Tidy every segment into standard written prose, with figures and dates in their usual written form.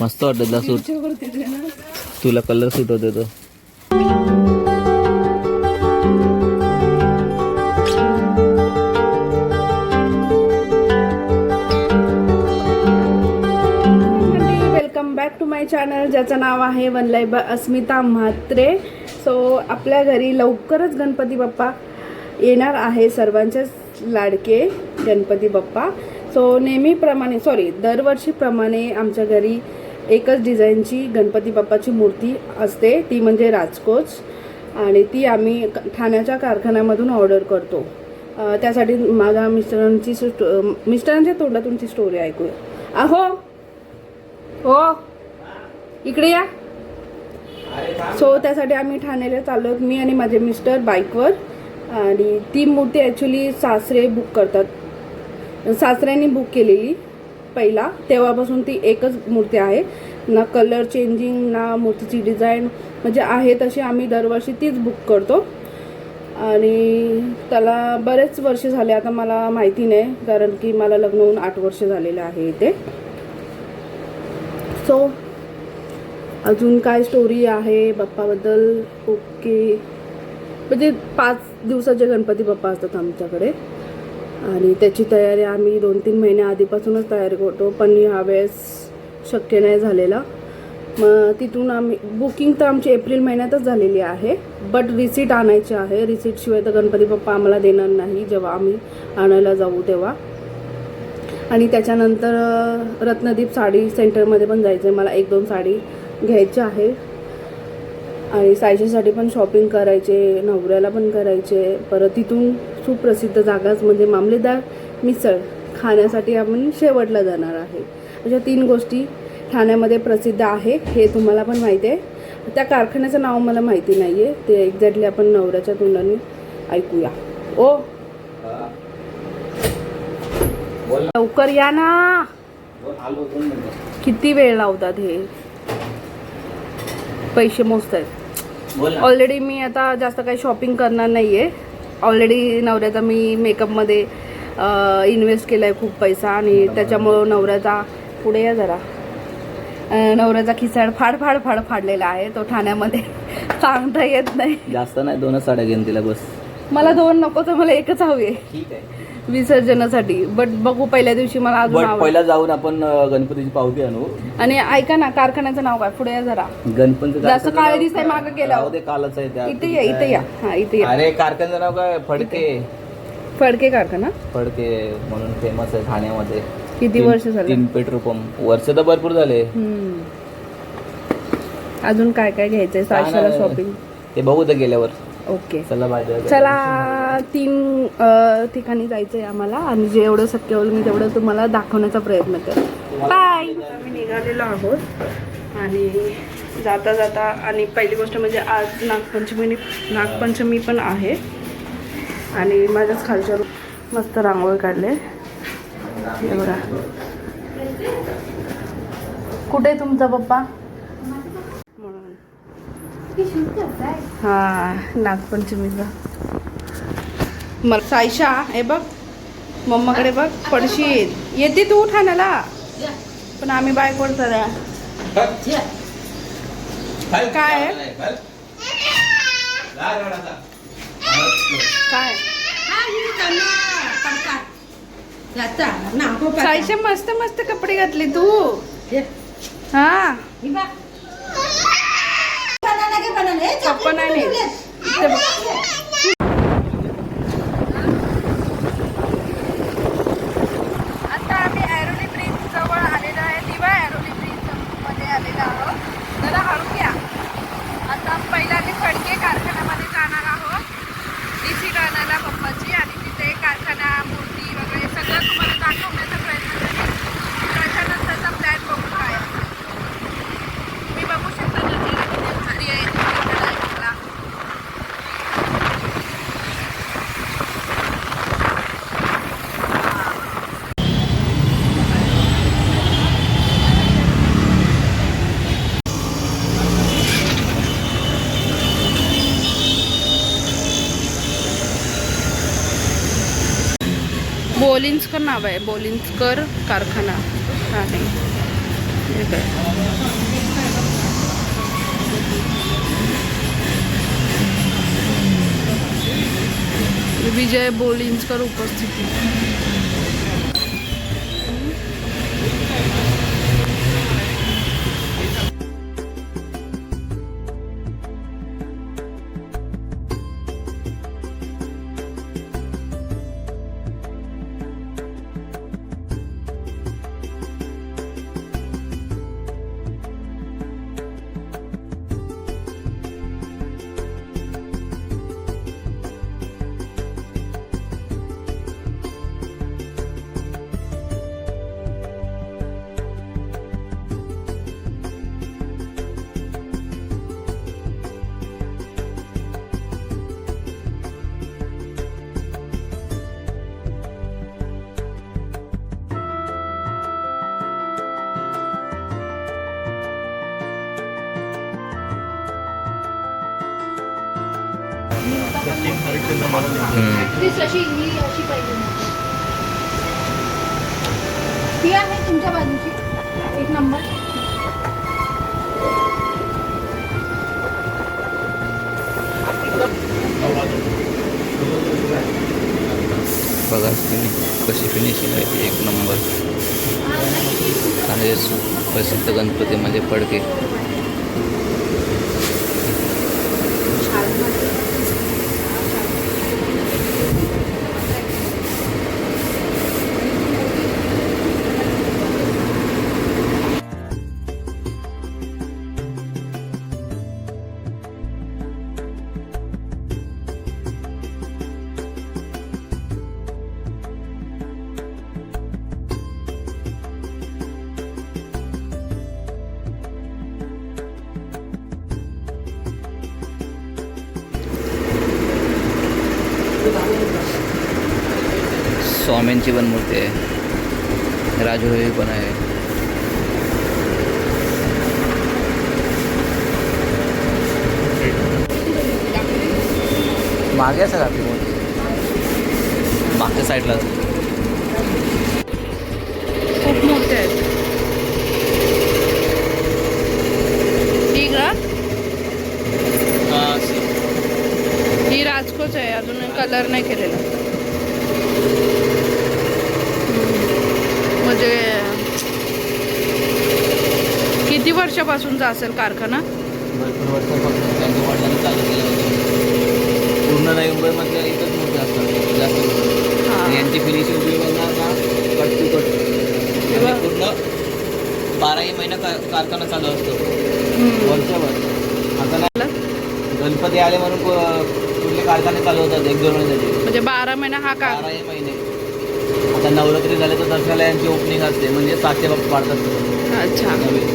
मस्त वाटत सूट. तुला कलर सूट होते तो. Welcome back to my channel, ज्याचं नाव आहे one life by Asmita Mhatre. So आपल्या घरी लवकरच गणपती बाप्पा येणार आहे, सर्वांचेच लाडके गणपती बाप्पा. सो नेहमीप्रमाणे दरवर्षीप्रमाणे आमच्या घरी एकच डिझाईनची गणपती बाप्पाची मूर्ती असते, ती म्हणजे राजकोच. आणि ती आम्ही ठाण्याच्या कारखान्यामधून ऑर्डर करतो. त्यासाठी माझ्या मिस्टरांच्या तोंडातून ती स्टोरी ऐकूया. अहो हो इकडे या. सो त्यासाठी आम्ही ठाण्याला चाललो, मी आणि माझे मिस्टर बाईकवर. आणि ती मूर्ती ॲक्च्युली सासरे बुक करतात, सासऱ्यांनी बुक केलेली पहिला, तेव्हापासून ती एकच मूर्ती आहे. ना कलर चेंजिंग ना मूर्तीची डिझाईन, म्हणजे आहे तशी आम्ही दरवर्षी तीच बुक करतो. आणि त्याला बरेच वर्ष झाले आता, मला माहिती नाही, कारण की मला लग्न होऊन 8 वर्ष झालेलं आहे इथे. सो अजून काय स्टोरी आहे बाप्पाबद्दल. ओके, म्हणजे 5 दिवसाचे गणपती बाप्पा असतात आमच्याकडे. आणि त्याची तयारी आम्ही 2-3 महिन्या आधीपासूनच तयारी करतो, पण ह्यावेळेस शक्य नाही झालेला. मग तिथून आम्ही बुकिंग तर आमची एप्रिल महिन्यातच झालेली आहे, बट रिसीट आणायची आहे. रिसीटशिवाय तर गणपती बाप्पा आम्हाला देणार नाही जेव्हा आम्ही आणायला जाऊ तेव्हा. आणि त्याच्यानंतर रत्नदीप साडी सेंटरमध्ये पण जायचं आहे मला, 1-2 साडी घ्यायच्या आहे. आणि सायशीसाठी पण शॉपिंग करायचे, नवऱ्याला पण करायचे. परत तिथून सुप्रसिद्ध जागाच म्हणजे मामलेदार मिसळ खाण्यासाठी आपण शेवटला जाणार आहे. अशा 3 गोष्टी ठाण्यामध्ये प्रसिद्ध आहे, हे तुम्हाला पण माहिती आहे. त्या कारखान्याचं नाव मला माहिती नाही आहे, ते एक्झॅक्टली आपण नवऱ्याच्या तोंडाने ऐकूया. ओ लवकर या ना, किती वेळ लावतात हे, पैसे मोजत आहेत. ऑलरेडी मी आता जास्त काही शॉपिंग करणार नाही आहे. ऑलरेडी नवऱ्याचा मी मेकअपमध्ये इन्व्हेस्ट केला आहे खूप पैसा, आणि त्याच्यामुळं नवऱ्याचा पुढे या जरा, नवऱ्याचा खिसाड फाडलेला आहे तो ठाण्यामध्ये. सांगता येत नाही. जास्त नाही, 2च साड्या घेऊन तिला बस. मला 2 नको, तर मला 1च हवी आहे. ठीक आहे विसर्जनासाठी. बट बघू पहिल्या दिवशी मला अजून पहिला जाऊन आपण गणपतीची पावती आणू. आणि ऐका ना, कारखान्याचं नाव काय, पुढे या जरा. गणपती जास्त काळे दिसतंय मागे गेला. कालच आहे त्या. इथे या. हा इथे या. अरे कारखान्याचं नाव काय, फडके कारखाना. फडके म्हणून फेमस आहे ठाण्यामध्ये. किती वर्ष झाले? 3 पेट्रोल पंप. वर्ष तर भरपूर झाले. अजून काय काय घ्यायचंय सायशाला शॉपिंग, ते बघू तर गेल्यावर. ओके चला 3 ठिकाणी जायचंय आम्हाला, आणि जेवढं शक्य होईल मी तेवढं तुम्हाला दाखवण्याचा प्रयत्न करेन. बाय. आम्ही निघालेलो आहोत. आणि जाता जाता, आणि पहिली गोष्ट म्हणजे आज नागपंचमी पण आहे. आणि माझ्याच खालच्या मस्त रांगोळी काढले. हे बघा. कुठे आहे तुमचा पप्पा? हा, नागपंचमीचा. मला सायशा हे बघ, मम्माकडे बघ, पडशील. येते तू ठाण्याला, पण आम्ही बायकोड सगळ्या. काय काय सायशा, मस्त मस्त कपडे घातले तू. हा पप्पा नाही. आता आम्ही ऐरोली ब्रिज जवळ आलेलो आहे, दिवा ऐरोली ब्रिज मध्ये आलेलो आहोत. जरा हळू घ्या. आता पहिला आम्ही फडके कारखान्यामध्ये जाणार आहोत रिसीट आणायला पप्पाची. आणि तिथे कारखाना, मूर्ती वगैरे सगळं तुम्हाला दाखवण्याचा प्रयत्न करेन. त्याच्यानंतरचा प्लॅन बघू काय. तुम्ही बघू शकता घरी आहे. बोलिंजकर नाव आहे, बोलिंजकर कारखाना आहे. हे काय? विजय बोलिंजकर उपस्थिती. अशी ही अशी पाहिजे. ती आहे तुमच्या बाजूची एक नंबर. बघा कशी फिनिशिंग आहे ती, एक नंबर आहे. प्रसिद्ध गणपतीमध्ये पडके. स्वामींची पण मूर्ती आहे, राजुरवी पण आहे. मागे असं का मूर्ती मागच्या साईडला खूप मोठे आहेत. ही का? ही राजकोच आहे, अजून कलर नाही केलेला. म्हणजे किती वर्षापासूनचा असेल कारखाना? भरपूर वर्षापासून त्यांच्या वडिलांनी चालू केलं होतं. पूर्ण नवी मुंबईमध्ये एकच मोठे असतात जास्त. आणि यांची फिनिशिंग तुम्ही बघणार ना, कट टू कट. पूर्ण 12ही महिना कारखाना चालू असतो, वर्षभर. आता नाही, गणपती आले म्हणून कुठले कारखाने चालू होतात 1-2 महिन्यासाठी. म्हणजे 12 महिना हा का? 12ही महिने. आता नवरात्री झाले तर दसऱ्याला यांची ओपनिंग असते, म्हणजे 700 बाप्पा पाडतात. अच्छा. नवीन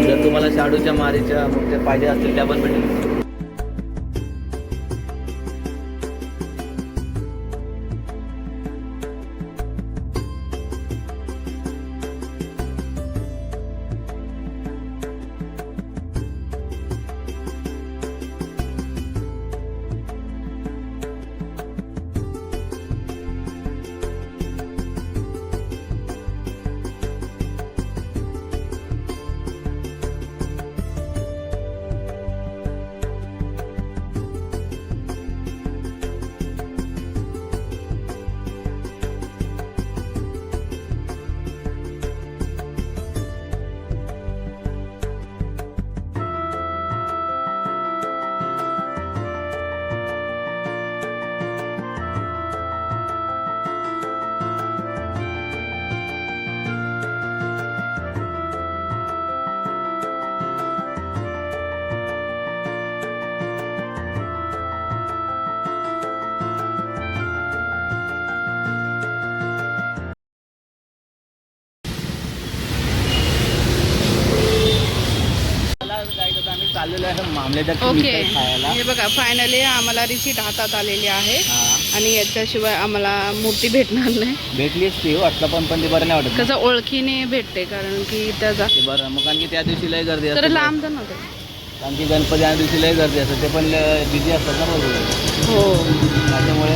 जर तुम्हाला शाडूच्या मारीच्या मूर्त्या पाहिजे असतील त्या पण भेटेल. चाललेलं आहे मामलेदार ओके. खायला. हे बघा, फायनली आम्हाला रिसीट हातात आलेली आहे. हा. आणि याच्याशिवाय आम्हाला मूर्ती भेटणार नाही. भेटली असती वाटलं पण ते बरं नाही वाटत. कसं ओळखीने भेटते, कारण की त्याचा ते बरं मग, कारण की त्या दिवशी लय गर्दी तर असते. लांब तर नव्हतं. कारण की गणपती आणि दिवशी लय गर्दी असते, ते पण बिझी असतात ना बरोबर. हो. त्याच्यामुळे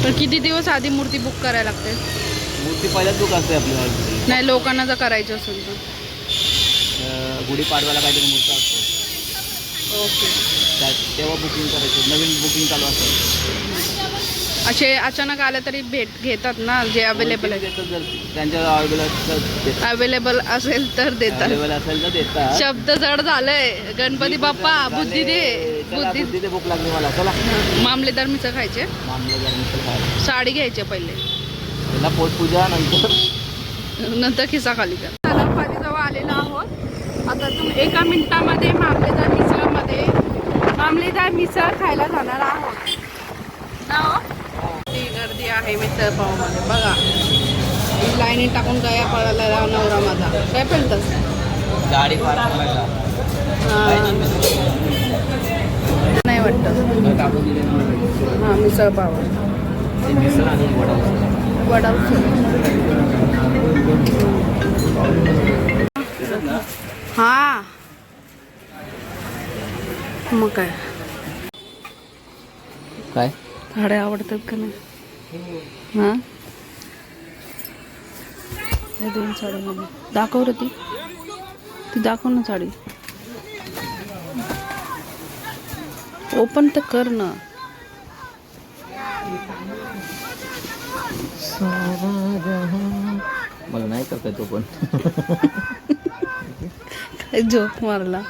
तर किती दिवस आधी मूर्ती बुक करायला लागते? मूर्ती पहिल्याच बुक असते आपली ऑलरेडी. नाही, लोकांना जर करायचं असेल तर. गुढीपाडव्याला काहीतरी मूर्ती असतो, ओके. तेव्हा बुकिंग करायचं, नवीन बुकिंग चालू असतं. असे अचानक आले तरी भेट घेतात ना, जे अवेलेबल आहे. देतात, जर त्यांच्या अवेलेबल असेल तर देतात. अवेलेबल असेल तर देतात. शब्द जड झालंय. गणपती बाप्पा बुद्धी दे. बुद्धी बुद्धी दे, भूक लागली मला. चला मामलेदार मिसळ खायचे, मामलेदार मिसळ खायला. साडी घ्यायचे पहिले, पहिला पोटपूजा, नंतर खिसा खाली कर. गणपतीजवळ आलेलो आहोत. आता तुम्ही 1 मिनिटामध्ये मामलेदार मिसळ खायला जाणार आहोत ना हो? ती गर्दी आहे मिसळ पावमध्ये बघा. लाईनीत टाकून गया पळाला नवरा माझा. काय पेलतस? गाडी पार्क करायला. नाही वाटतं. टाकून दिले ना. हां, मिसळ पाव, ते मिसळ आणि वडा. हा मग काय काय साड्या आवडतात का नाही? हां, या 2 साड्या दाखव रे. ती दाखव ना साडी. ओपन तर कर ना. मला नाही करता तो पण. काय जोक मारला.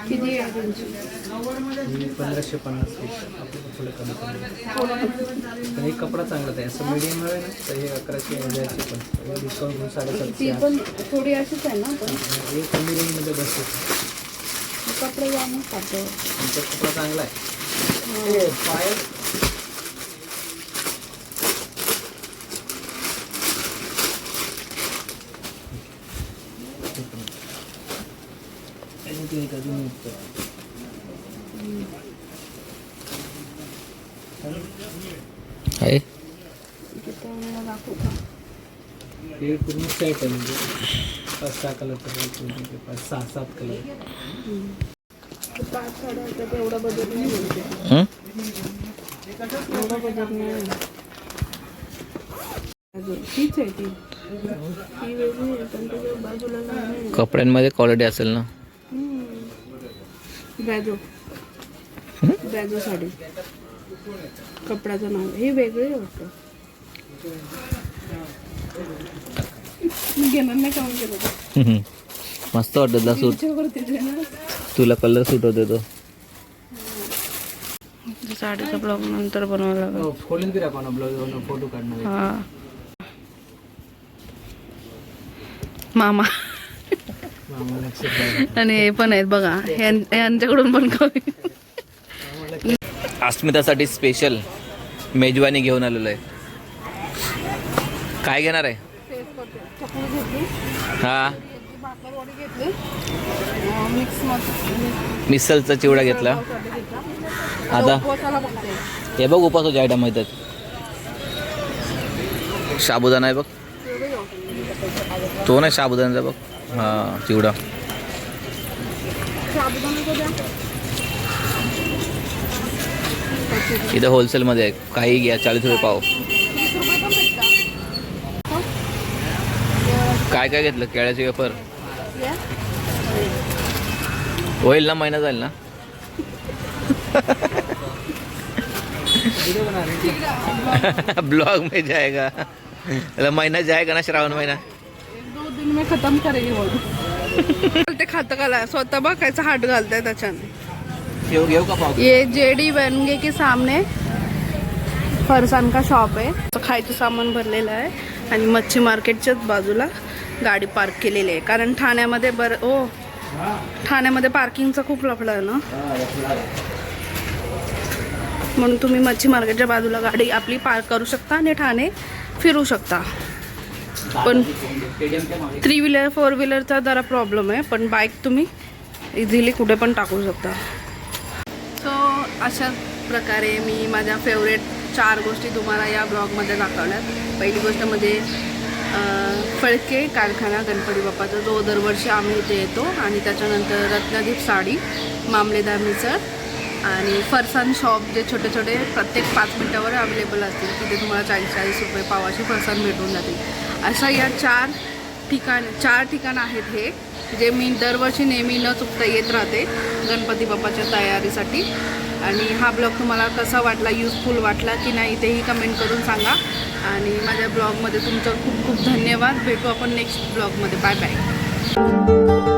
किती आहे त्यांची? 1550 आपल्याला थोडं कमी पण हे कपडा चांगलाच आहे. असं मीडियम आहे ना, तर हे 1100 पण डिस्काउंट घेऊन 750. ती पण थोडी अशीच आहे ना, पण हे कमी रेंजमध्ये बसते. कपडे जाणून टाकतो. तुमचा कपडा चांगला आहे. हे पायल आहे. दाखवू का? हे पूर्ण सेट आहे, म्हणजे 5-6 कलर, 5-7 कलर. 5 साड्या होत्या, एवढा बजेट नाही मिळते. एवढा बजेट नाही. तीच आहे ती वेगळी आहे, पण त्याच्या बाजूला नाही. कपड्यांमध्ये क्वालिटी असेल ना. ब्रॅझो साडी, कपड्याचं नाव हे वेगळे वाटतं. मी घेणार नाही, काम केलं मस्त वाटत सूट. त्याच्यावरती घेणार. तुला कलर सूट होते तो. साडीचा ब्लॉग नंतर बनवायला लागेल. खोलून बी राखा ना ब्लाउज, फोटो काढणार. हा मामा आणि हे पण आहेत बघा, यांच्याकडून पण कमी. अस्मितासाठी स्पेशल मेजवानी घेऊन आलेलो आहे. काय घेणार आहे? हा, मिसलचा चिवडा घेतला. आता हे बघ, उपासाचे आयटम येतात. साबुदाणा आहे बघ, तो नाही साबुदाण्याचा बघ. हा, चिवडा. इथं होलसेलमध्ये आहे, काही घ्या, 40 रुपये पाव. काय काय घेतलं? केळ्याचे वेफर होईल ना, महिना जाईल ना. ब्लॉग में जाएगा, महीना जाएगा ना, श्रावण महिना. 2 दिन में खत्म करेगी. ते खातं का स्वतः बघायचं, हात घालताय त्याच्याने. घेऊ का पाव? ये जेडी बनगे के सामने फरसान का शॉप आहे. खायचं सामान भरलेलं आहे आणि मच्छी मार्केटच्याच बाजूला गाडी पार्क केलेली आहे. कारण ठाण्यामध्ये ठाण्यामध्ये पार्किंगचा खूप लफडा आहे ना, म्हणून तुम्ही मच्छी मार्केटच्या बाजूला गाडी आपली पार्क करू शकता आणि ठाणे फिरू शकता. पण 3 व्हीलर 4 व्हीलरचा जरा प्रॉब्लेम आहे, पण बाईक तुम्ही इझिली कुठे पण टाकू शकता. सो अशा प्रकारे मी माझ्या फेवरेट 4 गोष्टी तुम्हाला या ब्लॉगमध्ये दाखवल्यात. पहिली गोष्ट म्हणजे फळके कारखाना गणपती बाप्पाचा, जो दरवर्षी आम्ही इथे येतो. आणि त्याच्यानंतर रत्नदीप साडी, मामलेदार मिसळ आणि फरसाण शॉप, जे छोटे छोटे प्रत्येक 5 मिनटावर अवेलेबल असतील. तिथे तुम्हाला 40-40 रुपये पावाशी फरसाण भेटून जातील. अशा या 4 ठिकाण आहेत हे, जे मी दरवर्षी नेहमी न चुकता येत राहते गणपती बाप्पाच्या तयारीसाठी. आणि हा ब्लॉग तुम्हाला कसा वाटला, युजफुल वाटला की नाही तेही कमेंट करून सांगा. आणि माझ्या ब्लॉगमध्ये तुमचं खूप खूप धन्यवाद. भेटू आपण नेक्स्ट ब्लॉगमध्ये. Bye bye.